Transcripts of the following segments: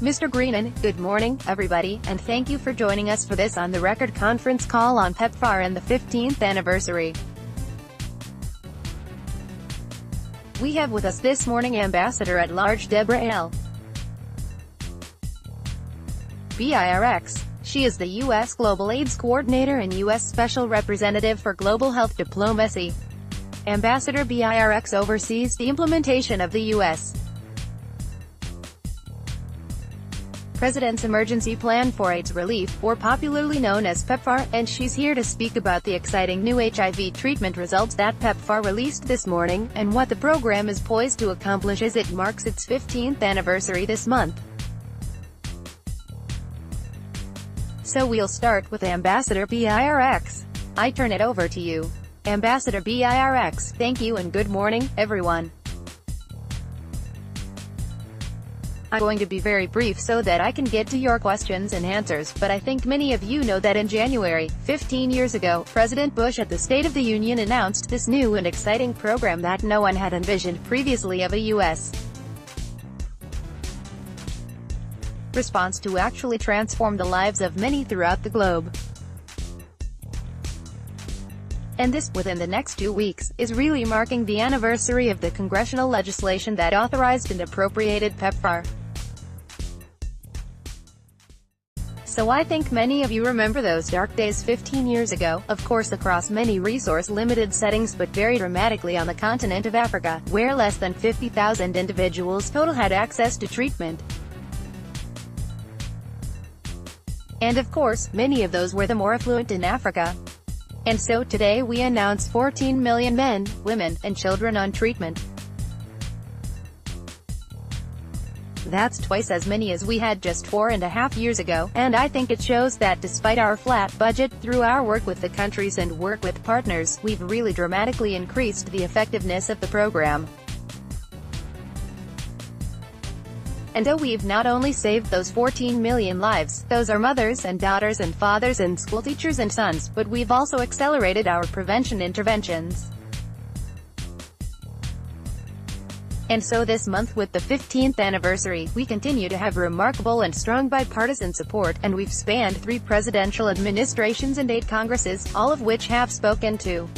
Mr. GREENAN, good morning, everybody, and thank you for joining us for this on-the-record conference call on PEPFAR and the 15th anniversary. We have with us this morning Ambassador-at-Large Deborah L. Birx. She is the U.S. Global AIDS Coordinator and U.S. Special Representative for Global Health Diplomacy. Ambassador Birx oversees the implementation of the U.S. President's Emergency Plan for AIDS Relief, or popularly known as PEPFAR, and she's here to speak about the exciting new HIV treatment results that PEPFAR released this morning, and what the program is poised to accomplish as it marks its 15th anniversary this month. So we'll start with Ambassador Birx. I turn it over to you. Ambassador Birx, thank you and good morning, everyone. I'm going to be very brief so that I can get to your questions and answers, but I think many of you know that in January, 15 years ago, President Bush at the State of the Union announced this new and exciting program that no one had envisioned previously of a U.S. response to actually transform the lives of many throughout the globe. And this, within the next 2 weeks, is really marking the anniversary of the congressional legislation that authorized and appropriated PEPFAR. So I think many of you remember those dark days 15 years ago, of course across many resource-limited settings but very dramatically on the continent of Africa, where less than 50,000 individuals total had access to treatment. And of course, many of those were the more affluent in Africa. And so today we announce 14 million men, women, and children on treatment. That's twice as many as we had just 4.5 years ago, and I think it shows that despite our flat budget, through our work with the countries and work with partners, we've really dramatically increased the effectiveness of the program. And so we've not only saved those 14 million lives, those are mothers and daughters and fathers and school teachers and sons, but we've also accelerated our prevention interventions. And so this month with the 15th anniversary, we continue to have remarkable and strong bipartisan support, and we've spanned 3 presidential administrations and 8 Congresses, all of which have spoken to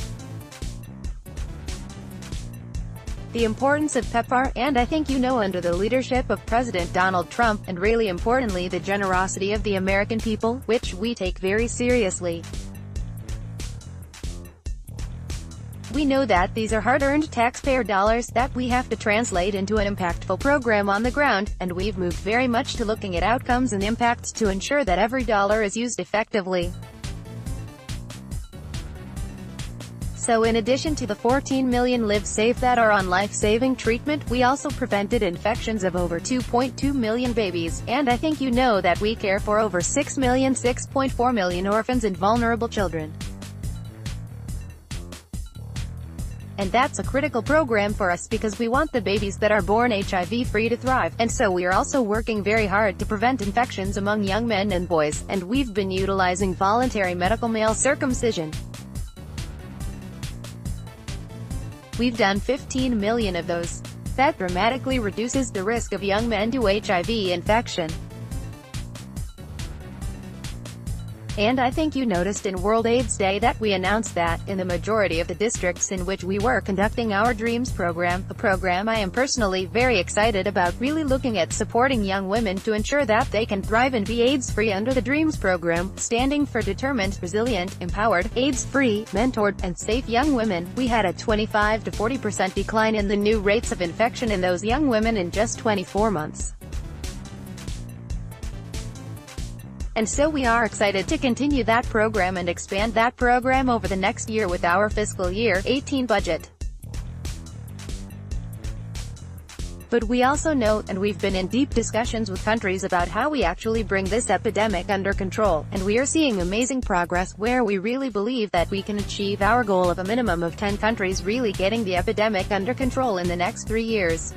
the importance of PEPFAR, and I think you know under the leadership of President Donald Trump, and really importantly the generosity of the American people, which we take very seriously. We know that these are hard-earned taxpayer dollars that we have to translate into an impactful program on the ground, and we've moved very much to looking at outcomes and impacts to ensure that every dollar is used effectively. So in addition to the 14 million lives saved that are on life-saving treatment, we also prevented infections of over 2.2 million babies, and I think you know that we care for over 6.4 million orphans and vulnerable children. And that's a critical program for us because we want the babies that are born HIV-free to thrive, and so we are also working very hard to prevent infections among young men and boys, and we've been utilizing voluntary medical male circumcision. We've done 15 million of those. That dramatically reduces the risk of young men to HIV infection. And I think you noticed in World AIDS Day that we announced that, in the majority of the districts in which we were conducting our DREAMS program, a program I am personally very excited about, really looking at supporting young women to ensure that they can thrive and be AIDS-free under the DREAMS program, standing for Determined, Resilient, Empowered, AIDS-free, Mentored, and Safe Young Women. We had a 25 to 40% decline in the new rates of infection in those young women in just 24 months. And so we are excited to continue that program and expand that program over the next year with our fiscal year 18 budget. But we also know, and we've been in deep discussions with countries about how we actually bring this epidemic under control, and we are seeing amazing progress where we really believe that we can achieve our goal of a minimum of 10 countries really getting the epidemic under control in the next 3 years.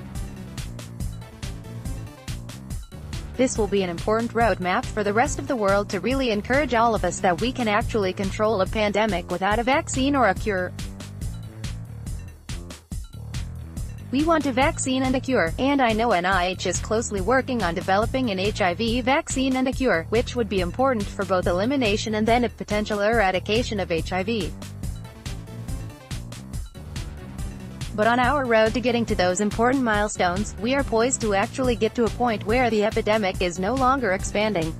This will be an important roadmap for the rest of the world to really encourage all of us that we can actually control a pandemic without a vaccine or a cure. We want a vaccine and a cure, and I know NIH is closely working on developing an HIV vaccine and a cure, which would be important for both elimination and then a potential eradication of HIV. But on our road to getting to those important milestones, we are poised to actually get to a point where the epidemic is no longer expanding.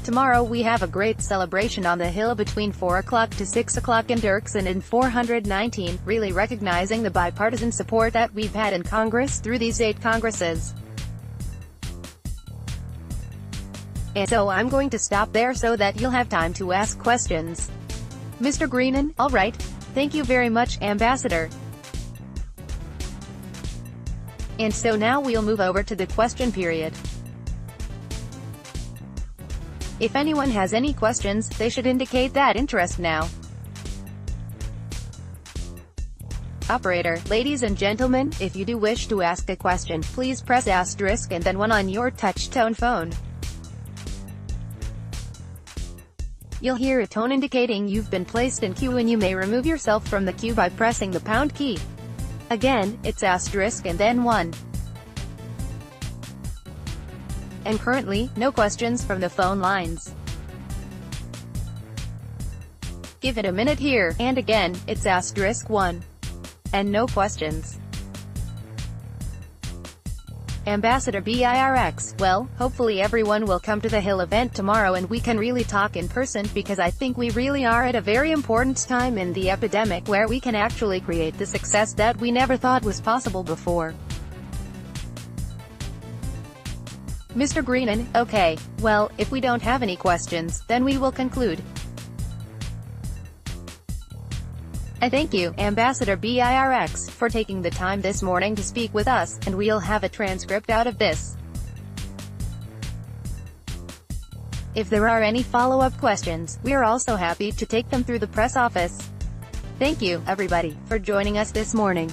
Tomorrow we have a great celebration on the Hill between 4 o'clock to 6 o'clock in Birx and in 419, really recognizing the bipartisan support that we've had in Congress through these 8 Congresses. And so I'm going to stop there so that you'll have time to ask questions. Mr. Greenan, all right. Thank you very much, Ambassador. And so now we'll move over to the question period. If anyone has any questions, they should indicate that interest now. Operator, ladies and gentlemen, if you do wish to ask a question, please press asterisk and then 1 on your touch-tone phone. You'll hear a tone indicating you've been placed in queue, and you may remove yourself from the queue by pressing the pound key. Again, it's asterisk and then 1. And currently, no questions from the phone lines. Give it a minute here, and again, it's asterisk 1. And no questions. Ambassador Birx, well, hopefully everyone will come to the Hill event tomorrow and we can really talk in person, because I think we really are at a very important time in the epidemic where we can actually create the success that we never thought was possible before. Mr. Greenan, okay. Well, if we don't have any questions, then we will conclude. I thank you, Ambassador Birx, for taking the time this morning to speak with us, and we'll have a transcript out of this. If there are any follow-up questions, we're also happy to take them through the press office. Thank you, everybody, for joining us this morning.